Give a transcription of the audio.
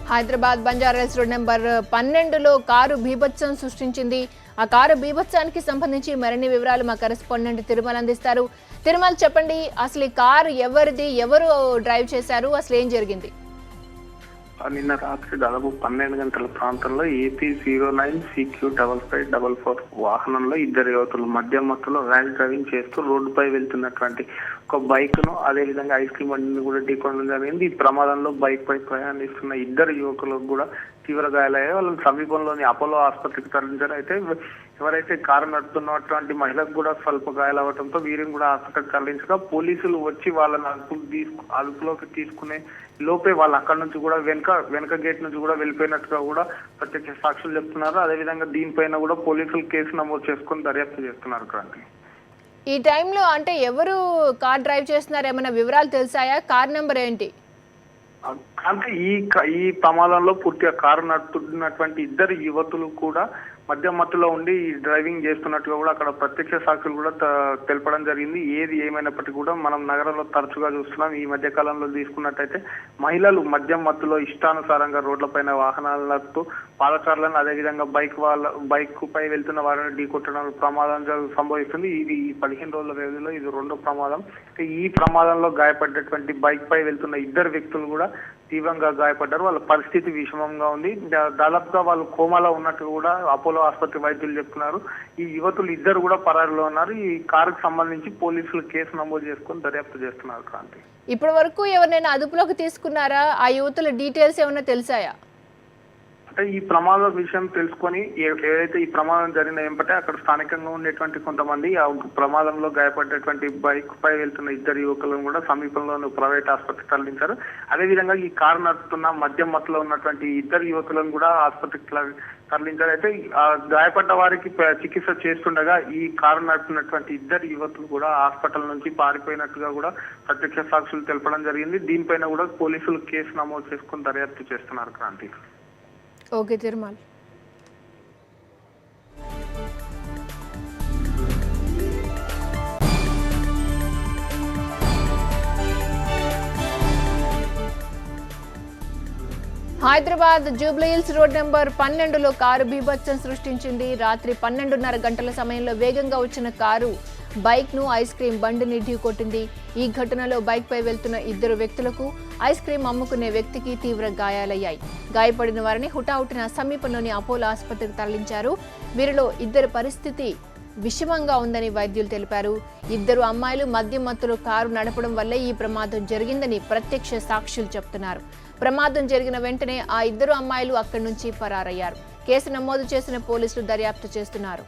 Hyderabad Banjara Hills road number 12లో car బీభత్సం సృష్టించింది. ఆ కారు బీభత్సానికి సంబంధించి మరిన్ని వివరాలు మా కరెస్పాండెంట్ తిరుమల అందిస్తారు. తిరుమల, చెప్పండి, అసలు ఈ కారు ఎవరిది, ఎవరు డ్రైవ్ చేశారు, అసలు ఏం జరిగింది? నిన్న రాత్రి దాదాపు 12 గంటల ప్రాంతంలో ఏపీ 09CQ5544 వాహనంలో ఇద్దరు యువతులు మద్యం మత్తులో ర్యాష్ డ్రైవింగ్ చేస్తూ రోడ్డుపై వెళ్తున్నటువంటి ఒక బైక్ ను అదేవిధంగా ఐస్ క్రీమ్ బండిని కూడా ఢీకొనడం జరిగింది. ఈ ప్రమాదంలో బైక్ పై ప్రయాణిస్తున్న ఇద్దరు యువకులకు కూడా తీవ్ర గాయాలయ్యాయి. వాళ్ళని సమీపంలోని అపోలో ఆసుపత్రికి తరలించారు. అయితే ఎవరైతే కారు నడుపుతున్నటువంటి మహిళకు కూడా స్వల్ప గాయాలవడంతో వీరిని కూడా ఆసుపత్రికి తరలించగా పోలీసులు వచ్చి వాళ్ళని అదుపులోకి తీసుకునే లోపే వాళ్ళు అక్కడ నుంచి కూడా వెనక గేట్ నుంచి కూడా వెళ్ళిపోయినట్టుగా కూడా ప్రత్యక్ష సాక్షులు చెప్తున్నారు. అదేవిధంగా దీనిపైన కూడా పోలీసులు కేసు నమోదు చేసుకుని దర్యాప్తు చేస్తున్నారు. క్రాంతి, ఈ టైంలో అంటే ఎవరు కార్ డ్రైవ్ చేస్తున్నారు, ఏమైనా వివరాలు తెలిసాయా? కార్ నెంబర్ ఏంటి? అంటే ఈ ప్రమాదంలో పూర్తిగా కారు నడుపుతున్నటువంటి ఇద్దరు యువతులు కూడా మద్యం మత్తులో ఉండి డ్రైవింగ్ చేస్తున్నట్టుగా కూడా అక్కడ ప్రత్యక్ష సాక్షులు కూడా తెలపడం జరిగింది. ఏది ఏమైనప్పటికీ కూడా మనం నగరంలో తరచుగా చూస్తున్నాం. ఈ మధ్య కాలంలో తీసుకున్నట్టయితే మహిళలు మద్యం మత్తులో ఇష్టానుసారంగా రోడ్లపైన వాహనాలు నడుపుతూ పాదచారులను అదేవిధంగా బైక్ పై వెళ్తున్న వారిని ఢీకొట్టడం ప్రమాదం సంభవిస్తుంది. ఇది 15 రోజుల వ్యవధిలో ఇది రెండో ప్రమాదం. ఈ ప్రమాదంలో గాయపడ్డటువంటి బైక్ పై వెళ్తున్న ఇద్దరు వ్యక్తులు కూడా తీవ్రంగా గాయపడ్డారు. వాళ్ళ పరిస్థితి విషమంగా ఉంది. దాదాపుగా వాళ్ళు కోమాలో ఉన్నట్టు కూడా అపోలో ఆసుపత్రి వైద్యులు చెప్తున్నారు. ఈ యువతులు ఇద్దరు కూడా పరారిలో ఉన్నారు. ఈ కారుకు సంబంధించి పోలీసులు కేసు నమోదు చేసుకుని దర్యాప్తు చేస్తున్నారు. క్రాంతి, ఇప్పటి వరకు ఎవరినైనా అదుపులోకి తీసుకున్నారా? ఆ యువతుల డీటెయిల్స్ ఏమైనా తెలిసాయా? అంటే ఈ ప్రమాదం విషయం తెలుసుకొని ఏదైతే ఈ ప్రమాదం జరిగిన వెంబటే అక్కడ స్థానికంగా ఉండేటువంటి కొంతమంది ఆ ప్రమాదంలో గాయపడ్డటువంటి బైక్ పై వెళ్తున్న ఇద్దరు యువకులను కూడా సమీపంలోని ప్రైవేట్ ఆసుపత్రికి తరలించారు. అదేవిధంగా ఈ కారు నడుపుతున్న మద్యం మత్తులో ఉన్నటువంటి ఇద్దరు యువకులను కూడా ఆసుపత్రికి తరలించారు. అయితే గాయపడ్డ వారికి చికిత్స చేస్తుండగా ఈ కారు నడుపుతున్నటువంటి ఇద్దరు యువతులు కూడా హాస్పిటల్ నుంచి పారిపోయినట్టుగా కూడా ప్రత్యక్ష సాక్షులు తెలపడం జరిగింది. దీనిపైన కూడా పోలీసులు కేసు నమోదు చేసుకుని దర్యాప్తు చేస్తున్నారు. Kranti, okay Tirumala. Hyderabad Jubilee Hills road number 12లో కారు బీభత్సం సృష్టించింది. రాత్రి 12:30 గంటల సమయంలో వేగంగా వచ్చిన కారు బైక్ ను ఐస్ క్రీమ్ బండిని ఢీకొట్టింది. ఈ ఘటనలో బైక్ పై వెళ్తున్న ఇద్దరు వ్యక్తులకు, ఐస్ క్రీమ్ అమ్ముకునే వ్యక్తికి తీవ్ర గాయాలయ్యాయి. గాయపడిన వారిని హుటాహుటిన సమీపంలోని అపోలో ఆసుపత్రికి తరలించారు. వీరిలో ఇద్దరి పరిస్థితి విషమంగా ఉందని వైద్యులు తెలిపారు. ఇద్దరు అమ్మాయిలు మద్యం మత్తులో కారు నడపడం వల్లే ఈ ప్రమాదం జరిగిందని ప్రత్యక్ష సాక్షులు చెప్తున్నారు. ప్రమాదం జరిగిన వెంటనే ఆ ఇద్దరు అమ్మాయిలు అక్కడి నుంచి పరారయ్యారు. కేసు నమోదు చేసిన పోలీసులు దర్యాప్తు చేస్తున్నారు.